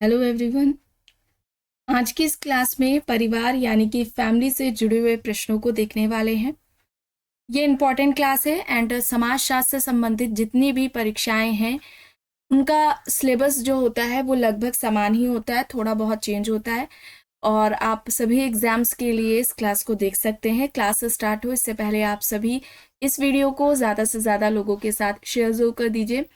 Hello everyone. आज की इस क्लास में परिवार यानी कि फैमिली से जुड़े हुए प्रश्नों को देखने वाले हैं। ये इम्पॉर्टेंट क्लास है एंड समाजशास्त्र से संबंधित जितनी भी परीक्षाएं हैं उनका सिलेबस जो होता है वो लगभग समान ही होता है, थोड़ा बहुत चेंज होता है। और आप सभी एग्जाम्स के लिए इस क्लास को देख सकते हैं। क्लास स्टार्ट हो इससे पहले आप सभी इस वीडियो को ज़्यादा से ज़्यादा लोगों के साथ शेयर जरूर कर दीजिए।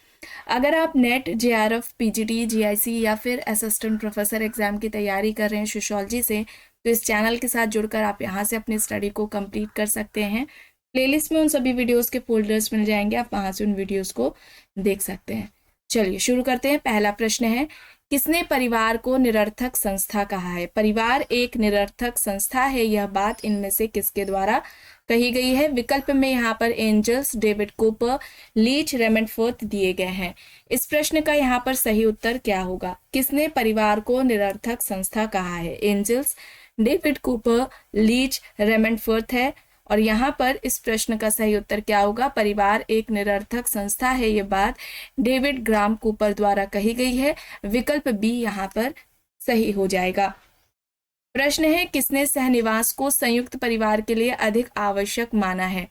अगर आप नेट जेआरएफ पीजीटी जीआईसी या फिर असिस्टेंट प्रोफेसर एग्जाम की तैयारी कर रहे हैं सोशियोलॉजी से, तो इस चैनल के साथ जुड़कर आप यहाँ से अपनी स्टडी को कंप्लीट कर सकते हैं। प्लेलिस्ट में उन सभी वीडियोस के फोल्डर्स मिल जाएंगे, आप वहाँ से उन वीडियोस को देख सकते हैं। चलिए शुरू करते हैं। पहला प्रश्न है, किसने परिवार को निरर्थक संस्था कहा है? परिवार एक निरर्थक संस्था है, यह बात इनमें से किसके द्वारा कही गई है? विकल्प में यहाँ पर एंजल्स, डेविड कूपर, लीच, रेमंडफोर्थ दिए गए हैं। इस प्रश्न का यहाँ पर सही उत्तर क्या होगा? किसने परिवार को निरर्थक संस्था कहा है? एंजल्स, डेविड कूपर, लीच, रेमंडफोर्थ है। और यहाँ पर इस प्रश्न का सही उत्तर क्या होगा? परिवार एक निरर्थक संस्था है, ये बात डेविड ग्राम कूपर द्वारा कही गई है। विकल्प बी यहाँ पर सही हो जाएगा। प्रश्न है, किसने सहनिवास को संयुक्त परिवार के लिए अधिक आवश्यक माना है?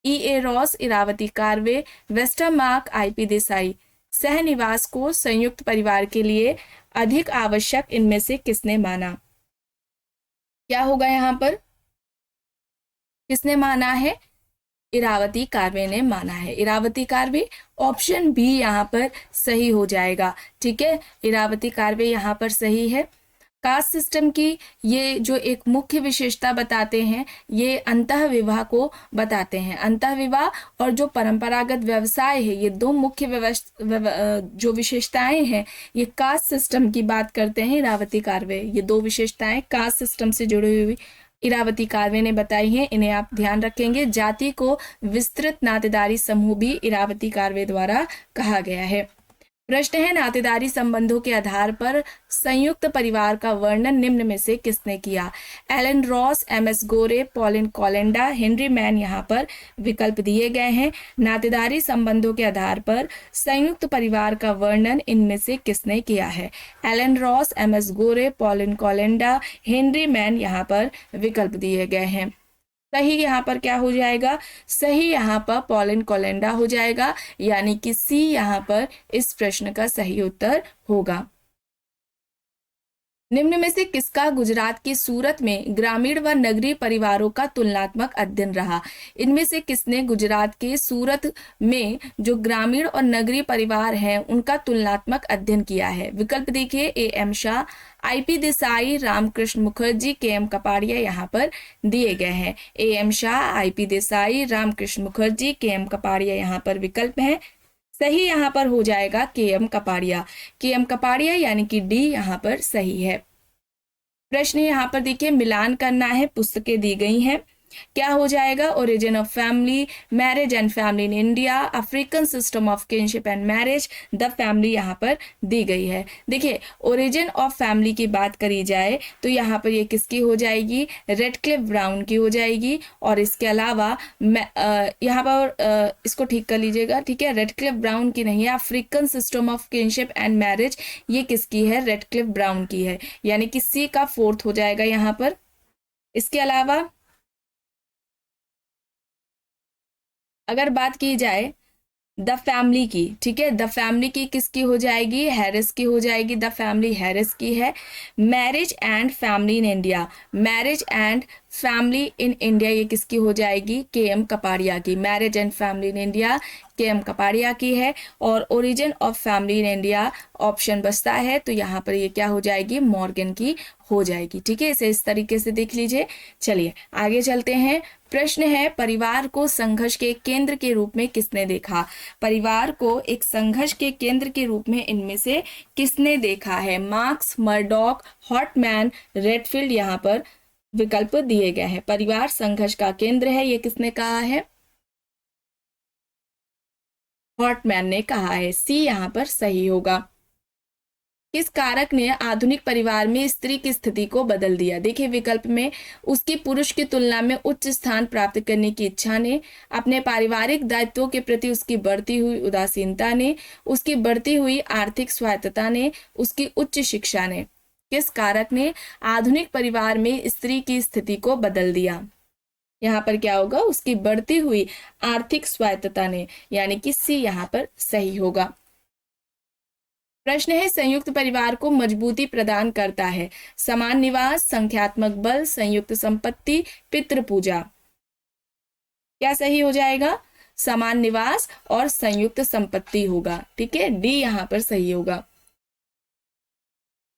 E A Ross, Irawati Karve, Westermarck, IP Desai. सहनिवास को संयुक्त परिवार के लिए अधिक आवश्यक इनमें से किसने माना? क्या होगा यहाँ पर? किसने माना है? इरावती कार्वे ने माना है। इरावती कार्वे, ऑप्शन बी यहाँ पर सही हो जाएगा। ठीक है, इरावती कार्वे यहाँ पर सही है। कास्ट सिस्टम की ये जो एक मुख्य विशेषता बताते हैं, ये अंतः विवाह को बताते हैं। अंतः विवाह और जो परंपरागत व्यवसाय है, ये दो मुख्य जो विशेषताएं हैं, ये कास्ट सिस्टम की बात करते हैं इरावती कार्वे। ये दो विशेषताएं कास्ट सिस्टम से जुड़ी हुई इरावती कार्वे ने बताई हैं, इन्हें आप ध्यान रखेंगे। जाति को विस्तृत नातेदारी समूह भी इरावती कार्वे द्वारा कहा गया है। प्रश्न है, नातेदारी संबंधों के आधार पर संयुक्त परिवार का वर्णन निम्न में से किसने किया? एलन रॉस, एम एस गोरे, पॉलिन कॉलेंडा, हेनरी मैन। यहाँ पर विकल्प दिए गए हैं। नातेदारी संबंधों के आधार पर संयुक्त परिवार का वर्णन इनमें से किसने किया है? एलन रॉस, एम एस गोरे, पॉलिन कॉलेंडा, हेनरी मैन। यहाँ पर विकल्प दिए गए हैं। सही यहाँ पर क्या हो जाएगा? सही यहाँ पर पॉलिन कॉलेंडा हो जाएगा, यानी कि सी यहाँ पर इस प्रश्न का सही उत्तर होगा। निम्न में से किसका गुजरात की सूरत में ग्रामीण व नगरीय परिवारों का तुलनात्मक अध्ययन रहा? इनमें से किसने गुजरात के सूरत में जो ग्रामीण और नगरीय परिवार हैं उनका तुलनात्मक अध्ययन किया है? विकल्प देखिए, A M Shah, IP Desai, Ramakrishna Mukherjee, K M Kapadia. यहाँ पर दिए गए हैं। A M Shah, IP Desai, Ramakrishna Mukherjee, K M Kapadia यहाँ पर विकल्प है। सही यहाँ पर हो जाएगा के एम कपाड़िया। के एम कपाड़िया यानी कि डी यहाँ पर सही है। प्रश्न यहाँ पर देखिए, मिलान करना है, पुस्तकें दी गई हैं। क्या हो जाएगा? Origin of family, marriage and family in India, African system of kinship and marriage, the family यहाँ पर दी गई है। देखिए, ओरिजिन ऑफ फैमिली की बात करी जाए तो यहाँ पर ये किसकी हो जाएगी? रेडक्लिफ ब्राउन की हो जाएगी। और इसके अलावा यहाँ पर इसको ठीक कर लीजिएगा, ठीक है, रेडक्लिफ ब्राउन की नहीं है। African system of kinship and marriage ये किसकी है? रेडक्लिफ ब्राउन की है, यानी कि सी का फोर्थ हो जाएगा यहाँ पर। इसके अलावा अगर बात की जाए द फैमिली की, ठीक है, द फैमिली की किसकी हो जाएगी? हैरिस की हो जाएगी। द फैमिली हैरिस की है। Marriage and family in India, marriage and family in India ये किसकी हो जाएगी? के एम कपाड़िया की। Marriage and family in India के एम कपाड़िया की है। और origin of family in India option बचता है, तो यहाँ पर ये क्या हो जाएगी? मॉर्गन की हो जाएगी। ठीक है, इसे इस तरीके से देख लीजिए। चलिए आगे चलते हैं। प्रश्न है, परिवार को संघर्ष के केंद्र के रूप में किसने देखा? परिवार को एक संघर्ष के केंद्र के रूप में इनमें से किसने देखा है? Marx, Murdock, Hartman, Redfield. यहाँ पर विकल्प दिए गए हैं। परिवार संघर्ष का केंद्र है, ये किसने कहा है? हॉटमैन ने कहा है। सी यहाँ पर सही होगा। किस कारक ने आधुनिक परिवार में स्त्री की स्थिति को बदल दिया? देखिए विकल्प में, उसकी पुरुष की तुलना में उच्च स्थान प्राप्त करने की इच्छा ने, अपने पारिवारिक दायित्वों के प्रति उसकी बढ़ती हुई उदासीनता ने, उसकी बढ़ती हुई आर्थिक स्वायत्तता ने, उसकी उच्च शिक्षा ने। किस कारक ने आधुनिक परिवार में स्त्री की स्थिति को बदल दिया? यहाँ पर क्या होगा? उसकी बढ़ती हुई आर्थिक स्वायत्तता ने, यानी कि सी यहाँ पर सही होगा। प्रश्न है, संयुक्त परिवार को मजबूती प्रदान करता है? समान निवास, संख्यात्मक बल, संयुक्त संपत्ति, पितृ पूजा। क्या सही हो जाएगा? समान निवास और संयुक्त संपत्ति होगा। ठीक है, डी यहाँ पर सही होगा।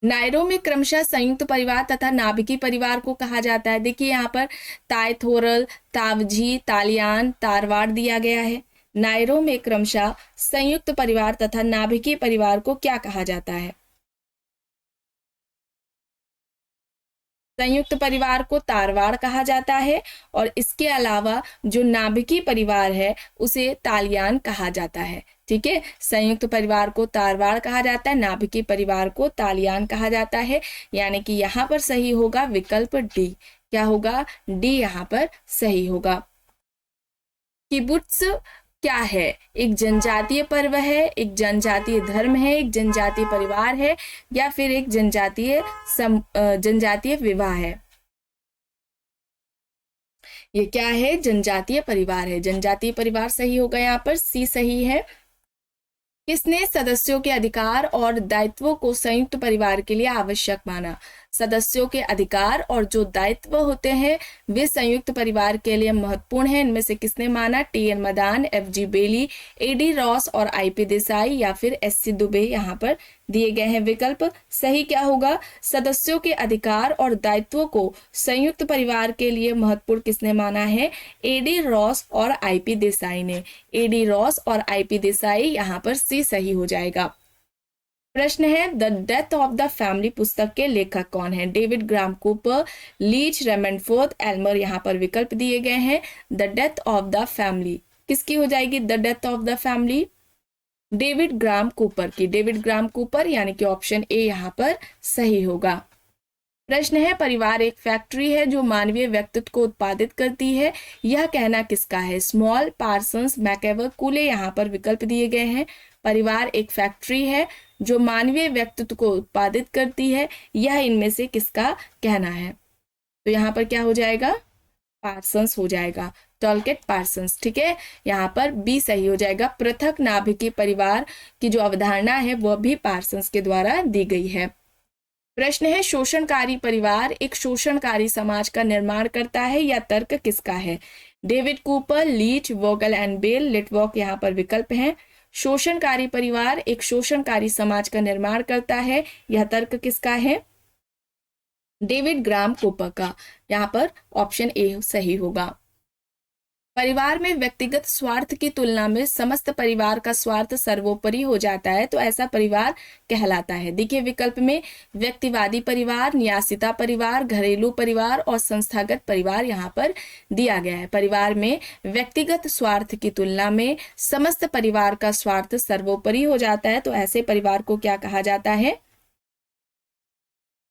नायरो में क्रमशः संयुक्त परिवार तथा नाभिकीय परिवार को कहा जाता है। देखिए यहाँ पर तायथोरल, तावजी, तालियान, तारवाड़ दिया गया है। नायरो में क्रमशः संयुक्त परिवार तथा नाभिकीय परिवार को क्या कहा जाता है? संयुक्त परिवार को तारवाड़ कहा जाता है और इसके अलावा जो नाभिकीय परिवार है उसे तालियान कहा जाता है। ठीक है, संयुक्त परिवार को तारवाड़ कहा जाता है, नाभिकीय परिवार को तालियान कहा जाता है, यानी कि यहाँ पर सही होगा विकल्प डी। क्या होगा? डी यहाँ पर सही होगा। किबुत्स क्या है? एक जनजातीय पर्व है, एक जनजातीय धर्म है, एक जनजातीय परिवार है, या फिर एक जनजातीय विवाह है? ये क्या है? जनजातीय परिवार है। जनजातीय परिवार सही होगा, यहाँ पर सी सही है। किसने सदस्यों के अधिकार और दायित्वों को संयुक्त परिवार के लिए आवश्यक माना? सदस्यों के अधिकार और जो दायित्व होते हैं वे संयुक्त परिवार के लिए महत्वपूर्ण हैं, इनमें से किसने माना? टी.एन. मदान, एफ.जी. बेली, ए.डी. रॉस और आई.पी. देसाई, या फिर एस.सी. दुबे यहाँ पर दिए गए हैं विकल्प। सही क्या होगा? सदस्यों के अधिकार और दायित्वों को संयुक्त परिवार के लिए महत्वपूर्ण किसने माना है? ए.डी. रॉस और आई.पी. देसाई ने। ए.डी. रॉस और आई.पी. देसाई, यहाँ पर सी सही हो जाएगा। प्रश्न है, the death of the family पुस्तक के लेखक कौन है? डेविड ग्राम कूपर, लीच, रेमंडफोर्ड, एल्मर, यहाँ पर विकल्प दिए गए हैं। The death of the family किसकी हो जाएगी? The death of the family David gram Cooper की। डेविड ग्राम कूपर, यानी कि ऑप्शन ए यहाँ पर सही होगा। प्रश्न है, परिवार एक फैक्ट्री है जो मानवीय व्यक्तित्व को उत्पादित करती है, यह कहना किसका है? स्मॉल, पार्सन्स, मैकेवर, कूले, यहाँ पर विकल्प दिए गए हैं। परिवार एक फैक्ट्री है जो मानवीय व्यक्तित्व को उत्पादित करती है, यह इनमें से किसका कहना है? तो यहाँ पर क्या हो जाएगा? पार्सन्स हो जाएगा, टॉलकेट पार्सन्स। ठीक है, यहाँ पर बी सही हो जाएगा। पृथक नाभिकीय परिवार की जो अवधारणा है वह भी पार्सन्स के द्वारा दी गई है। प्रश्न है, शोषणकारी परिवार एक शोषणकारी समाज का निर्माण करता है, या तर्क किसका है? David Cooper, Leach, Vogel and Bell, Litwak, यहाँ पर विकल्प हैं। शोषणकारी परिवार एक शोषणकारी समाज का निर्माण करता है, यह तर्क किसका है? डेविड ग्राम कूपर का। यहाँ पर ऑप्शन ए सही होगा। परिवार में व्यक्तिगत स्वार्थ की तुलना में समस्त परिवार का स्वार्थ सर्वोपरि हो जाता है तो ऐसा परिवार कहलाता है। देखिए विकल्प में, व्यक्तिवादी परिवार, न्यासिता परिवार, घरेलू परिवार और संस्थागत परिवार यहाँ पर दिया गया है। परिवार में व्यक्तिगत स्वार्थ की तुलना में समस्त परिवार का स्वार्थ सर्वोपरि हो जाता है तो ऐसे परिवार को क्या कहा जाता है?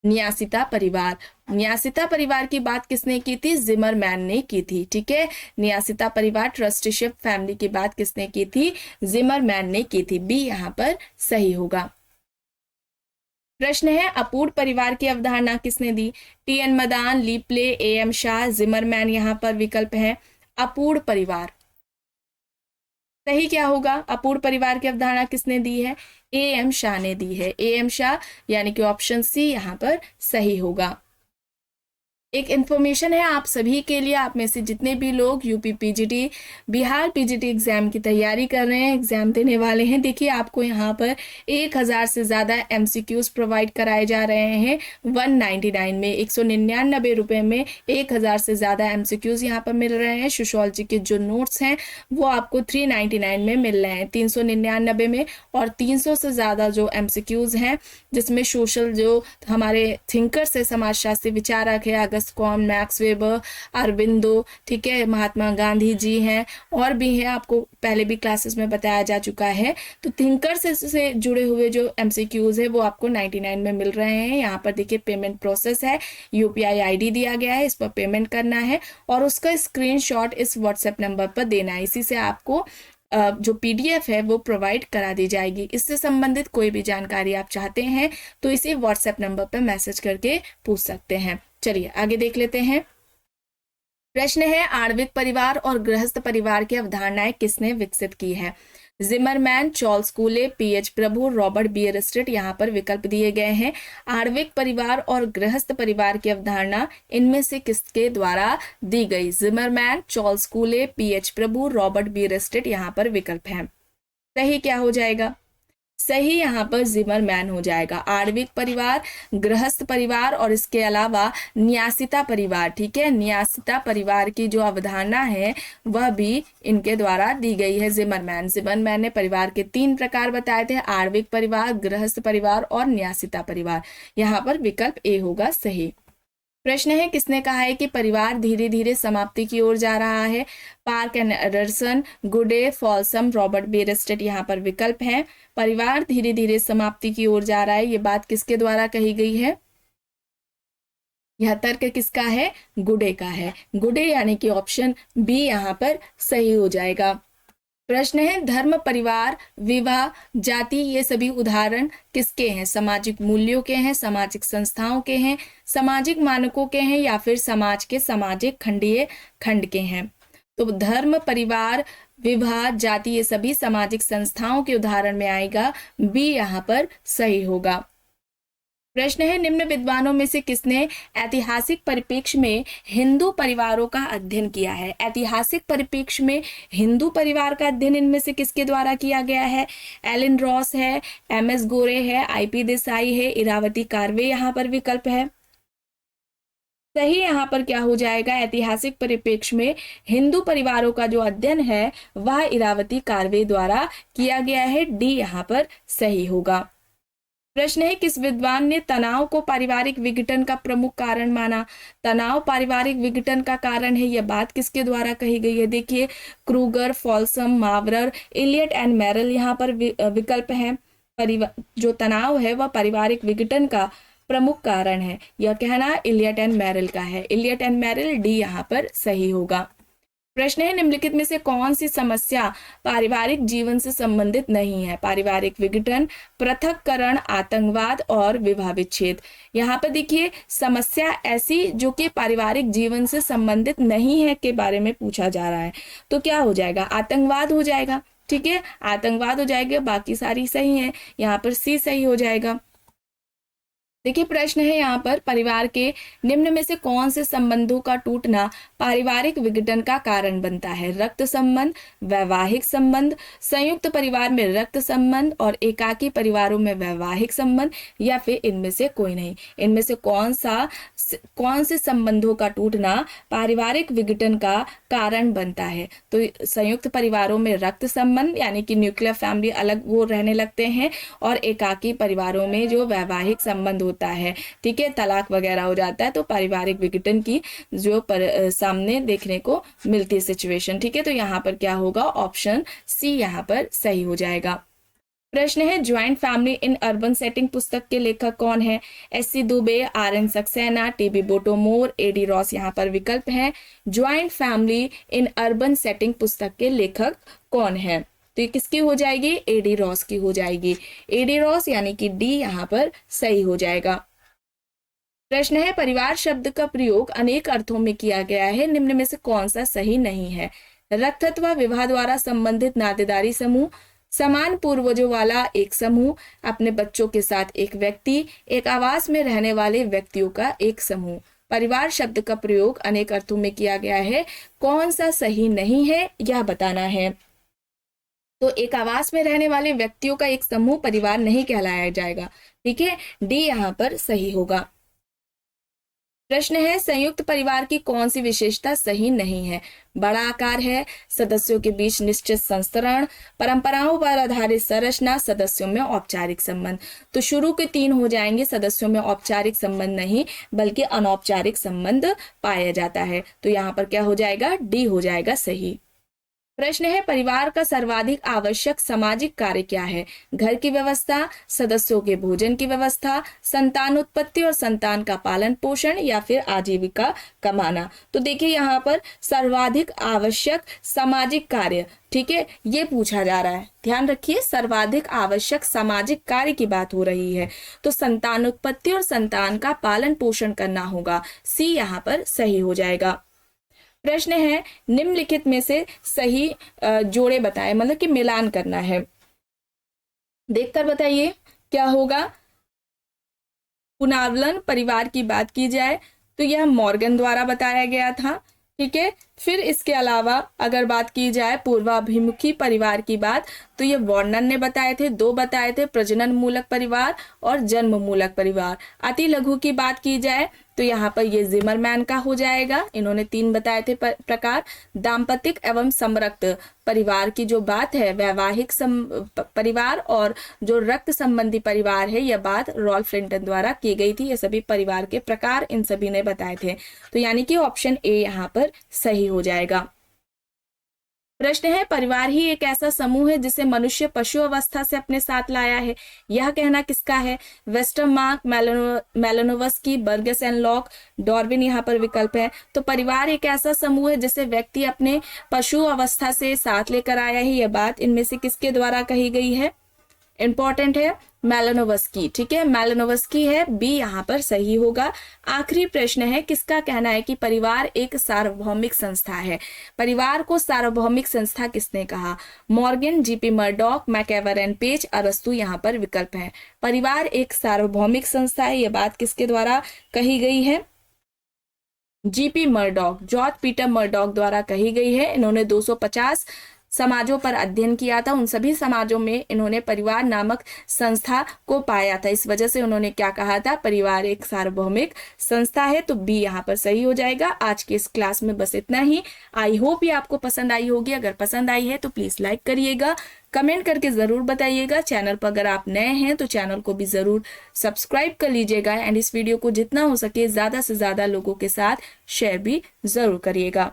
न्यासिता परिवार। न्यासिता परिवार की बात किसने की थी? जिमरमैन ने की थी। ठीक है, न्यासिता परिवार, ट्रस्टीशिप फैमिली की बात किसने की थी? जिमरमैन ने की थी। बी यहाँ पर सही होगा। प्रश्न है, अपूर्ण परिवार की अवधारणा किसने दी? T N. Madan, Le Play, A M. Shah, Zimmerman, यहाँ पर विकल्प है। अपूर्ण परिवार सही क्या होगा? अपूर्ण परिवार की अवधारणा किसने दी है? ए.एम. शाह ने दी है। ए.एम. शाह, यानी कि ऑप्शन सी यहाँ पर सही होगा। एक इन्फॉर्मेशन है आप सभी के लिए, आप में से जितने भी लोग UP PGT, Bihar PGT exam की तैयारी कर रहे हैं, एग्जाम देने वाले हैं, देखिए आपको यहाँ पर 1000 से ज़्यादा एमसीक्यूज प्रोवाइड कराए जा रहे हैं 199 में। 199 रुपये में 1000 से ज़्यादा एमसीक्यूज यहाँ पर मिल रहे हैं। सोशियोलॉजी के जो नोट्स हैं वो आपको 399 में मिल रहे हैं, 399 में। और 300 से ज़्यादा जो एमसीक्यूज हैं जिसमें सोशल जो हमारे थिंकर्स है, समाजशास्त्री विचारक है, बेस्कॉम, मैक्स वेबर, अरबिंदो, ठीक है, महात्मा गांधी जी हैं, और भी हैं, आपको पहले भी क्लासेस में बताया जा चुका है। तो थिंकर से जुड़े हुए जो MCQs है वो आपको 99 में मिल रहे हैं। यहाँ पर देखिए पेमेंट प्रोसेस है, UPI ID दिया गया है, इस पर पेमेंट करना है और उसका स्क्रीनशॉट इस व्हाट्सएप नंबर पर देना है। इसी से आपको जो PDF है वो प्रोवाइड करा दी जाएगी। इससे संबंधित कोई भी जानकारी आप चाहते हैं तो इसी व्हाट्सएप नंबर पर मैसेज करके पूछ सकते हैं। चलिए आगे देख लेते हैं। प्रश्न है, आणविक परिवार और गृहस्थ परिवार की अवधारणाएं किसने विकसित की है? जिमरमैन, चार्ल्स कूले, PH प्रभु, रॉबर्ट बीयरस्टेट। यहाँ पर विकल्प दिए गए हैं। आणविक परिवार और गृहस्थ परिवार की अवधारणा इनमें से किसके द्वारा दी गई? जिमरमैन, चार्ल्स कूले, PH प्रभु, रॉबर्ट बीयरस्टेट। यहाँ पर विकल्प है। सही क्या हो जाएगा? सही यहाँ पर जिमरमैन हो जाएगा। आणविक परिवार, गृहस्थ परिवार और इसके अलावा न्यासिता परिवार, ठीक है, न्यासिता परिवार की जो अवधारणा है वह भी इनके द्वारा दी गई है। जिमरमैन ने परिवार के 3 प्रकार बताए थे, आणविक परिवार, गृहस्थ परिवार और न्यासिता परिवार। यहाँ पर विकल्प ए होगा सही। प्रश्न है, किसने कहा है कि परिवार धीरे धीरे समाप्ति की ओर जा रहा है? पार्क एंड एंडरसन, गुडे, फॉल्सम, रॉबर्ट बीयरस्टेट। यहाँ पर विकल्प है। परिवार धीरे धीरे समाप्ति की ओर जा रहा है, ये बात किसके द्वारा कही गई है? यह तर्क किसका है? गुडे का है। गुडे यानी कि ऑप्शन बी यहाँ पर सही हो जाएगा। प्रश्न है, धर्म, परिवार, विवाह, जाति, ये सभी उदाहरण किसके हैं? सामाजिक मूल्यों के हैं, सामाजिक संस्थाओं के हैं, सामाजिक मानकों के हैं या फिर समाज के सामाजिक खंडीय खंड के हैं? तो धर्म, परिवार, विवाह, जाति, ये सभी सामाजिक संस्थाओं के उदाहरण में आएगा। बी यहाँ पर सही होगा। प्रश्न है, निम्न विद्वानों में से किसने ऐतिहासिक परिप्रेक्ष्य में हिंदू परिवारों का अध्ययन किया है? ऐतिहासिक परिप्रेक्ष्य में हिंदू परिवार का अध्ययन इनमें से किसके द्वारा किया गया है? एलन रॉस है, MS गोरे है, IP देसाई है, इरावती कार्वे। यहाँ पर विकल्प है। सही यहाँ पर क्या हो जाएगा? ऐतिहासिक परिप्रेक्ष्य में हिंदू परिवारों का जो अध्ययन है वह इरावती कार्वे द्वारा किया गया है। डी यहाँ पर सही होगा। प्रश्न है, किस विद्वान ने तनाव को पारिवारिक विघटन का प्रमुख कारण माना? तनाव पारिवारिक विघटन का कारण है, यह बात किसके द्वारा कही गई है? देखिए, क्रूगर, फॉल्सम, मावरर, इलियट एंड मैरल। यहाँ पर विकल्प है। जो तनाव है वह पारिवारिक विघटन का प्रमुख कारण है, यह कहना इलियट एंड मैरल का है। इलियट एंड मैरल, डी यहाँ पर सही होगा। प्रश्न है, निम्नलिखित में से कौन सी समस्या पारिवारिक जीवन से संबंधित नहीं है? पारिवारिक विघटन, पृथक्करण, आतंकवाद और विवाह विच्छेद। यहाँ पर देखिए, समस्या ऐसी जो कि पारिवारिक जीवन से संबंधित नहीं है के बारे में पूछा जा रहा है, तो क्या हो जाएगा? आतंकवाद हो जाएगा। ठीक है, आतंकवाद हो जाएगा। बाकी सारी सही है, यहाँ पर सी सही हो जाएगा। देखिए, प्रश्न है यहाँ पर, परिवार के निम्न में से कौन से संबंधों का टूटना पारिवारिक विघटन का कारण बनता है? रक्त संबंध, वैवाहिक संबंध, संयुक्त परिवार में रक्त संबंध और एकाकी परिवारों में वैवाहिक संबंध, या फिर इनमें से कोई नहीं? इनमें से कौन से संबंधों का टूटना पारिवारिक विघटन का कारण बनता है? तो संयुक्त परिवारों में रक्त संबंध यानी कि न्यूक्लियर फैमिली अलग वो रहने लगते हैं, और एकाकी परिवारों में जो वैवाहिक संबंध होता है, ठीक है, तलाक वगैरह हो जाता है, तो पारिवारिक विघटन की जो सामने देखने को मिलती है सिचुएशन। ठीक है, तो यहाँ पर क्या होगा? ऑप्शन सी यहाँ पर सही हो जाएगा। प्रश्न है, joint family in urban setting पुस्तक के लेखक कौन है? SC Dubey, RN Saxena, TB बोटोमोर, AD Ross. यहाँ पर विकल्प है। Joint family in urban setting पुस्तक के लेखक कौन है? तो ये किसकी हो जाएगी? AD रॉस की हो जाएगी। AD रॉस यानी कि डी यहाँ पर सही हो जाएगा। प्रश्न है, परिवार शब्द का प्रयोग अनेक अर्थों में किया गया है, निम्न में से कौन सा सही नहीं है? रक्त अथवा विवाह द्वारा संबंधित नातेदारी समूह, समान पूर्वजों वाला एक समूह, अपने बच्चों के साथ एक व्यक्ति, एक आवास में रहने वाले व्यक्तियों का एक समूह। परिवार शब्द का प्रयोग अनेक अर्थों में किया गया है, कौन सा सही नहीं है यह बताना है। तो एक आवास में रहने वाले व्यक्तियों का एक समूह परिवार नहीं कहलाया जाएगा। ठीक है, डी यहाँ पर सही होगा। प्रश्न है, संयुक्त परिवार की कौन सी विशेषता सही नहीं है? बड़ा आकार है, सदस्यों के बीच निश्चित संस्तरण, परंपराओं पर आधारित संरचना, सदस्यों में औपचारिक संबंध। तो शुरू के 3 हो जाएंगे, सदस्यों में औपचारिक संबंध नहीं बल्कि अनौपचारिक संबंध पाया जाता है। तो यहाँ पर क्या हो जाएगा? डी हो जाएगा सही। प्रश्न है, परिवार का सर्वाधिक आवश्यक सामाजिक कार्य क्या है? घर की व्यवस्था, सदस्यों के भोजन की व्यवस्था, संतान उत्पत्ति और संतान का पालन पोषण, या फिर आजीविका कमाना। तो देखिए यहाँ पर सर्वाधिक आवश्यक सामाजिक कार्य, ठीक है, ये पूछा जा रहा है। ध्यान रखिए, सर्वाधिक आवश्यक सामाजिक कार्य की बात हो रही है, तो संतान उत्पत्ति और संतान का पालन पोषण करना होगा। सी यहाँ पर सही हो जाएगा। प्रश्न है, निम्नलिखित में से सही जोड़े बताएं, मतलब कि मिलान करना है। देखकर बताइए क्या होगा। पुनर्वलन परिवार की बात की जाए तो यह मॉर्गन द्वारा बताया गया था, ठीक है। फिर इसके अलावा अगर बात की जाए पूर्वाभिमुखी परिवार की बात, तो ये वार्नर ने बताए थे, 2 बताए थे, प्रजनन मूलक परिवार और जन्म मूलक परिवार। अति लघु की बात की जाए तो यहाँ पर ये जिमरमैन का हो जाएगा, इन्होंने 3 बताए थे प्रकार। दाम्पतिक एवं समरक्त परिवार की जो बात है, वैवाहिक परिवार और जो रक्त संबंधी परिवार है, यह बात रॉल्फ लिंटन द्वारा की गई थी। ये सभी परिवार के प्रकार इन सभी ने बताए थे, तो यानी कि ऑप्शन ए यहाँ पर सही हो जाएगा। प्रश्न है, परिवार ही एक ऐसा समूह है जिसे मनुष्य पशु अवस्था से अपने साथ लाया है, यह कहना किसका है? Westermarck, Malinowski, Burgess and Locke, Darwin यहाँ पर विकल्प है। तो परिवार एक ऐसा समूह है जिसे व्यक्ति अपने पशु अवस्था से साथ लेकर आया है, यह बात इनमें से किसके द्वारा कही गई है? इंपॉर्टेंट है, मेलानोवस्की, ठीक है, मेलानोवस्की है, बी यहाँ पर सही होगा। आखिरी प्रश्न है, किसका कहना है कि परिवार एक सार्वभौमिक संस्था है? परिवार को सार्वभौमिक संस्था किसने कहा? Morgan, G P Murdock, MacIver and Page, अरस्तु यहाँ पर विकल्प है। परिवार एक सार्वभौमिक संस्था है, यह बात किसके द्वारा कही गई है? GP Murdock, George Peter Murdock द्वारा कही गई है। इन्होंने 250 समाजों पर अध्ययन किया था, उन सभी समाजों में इन्होंने परिवार नामक संस्था को पाया था। इस वजह से उन्होंने क्या कहा था? परिवार एक सार्वभौमिक संस्था है। तो बी यहाँ पर सही हो जाएगा। आज के इस क्लास में बस इतना ही। आई होप ये आपको पसंद आई होगी। अगर पसंद आई है तो प्लीज लाइक करिएगा, कमेंट करके जरूर बताइएगा। चैनल पर अगर आप नए हैं तो चैनल को भी जरूर सब्सक्राइब कर लीजिएगा, एंड इस वीडियो को जितना हो सके ज्यादा से ज्यादा लोगों के साथ शेयर भी जरूर करिएगा।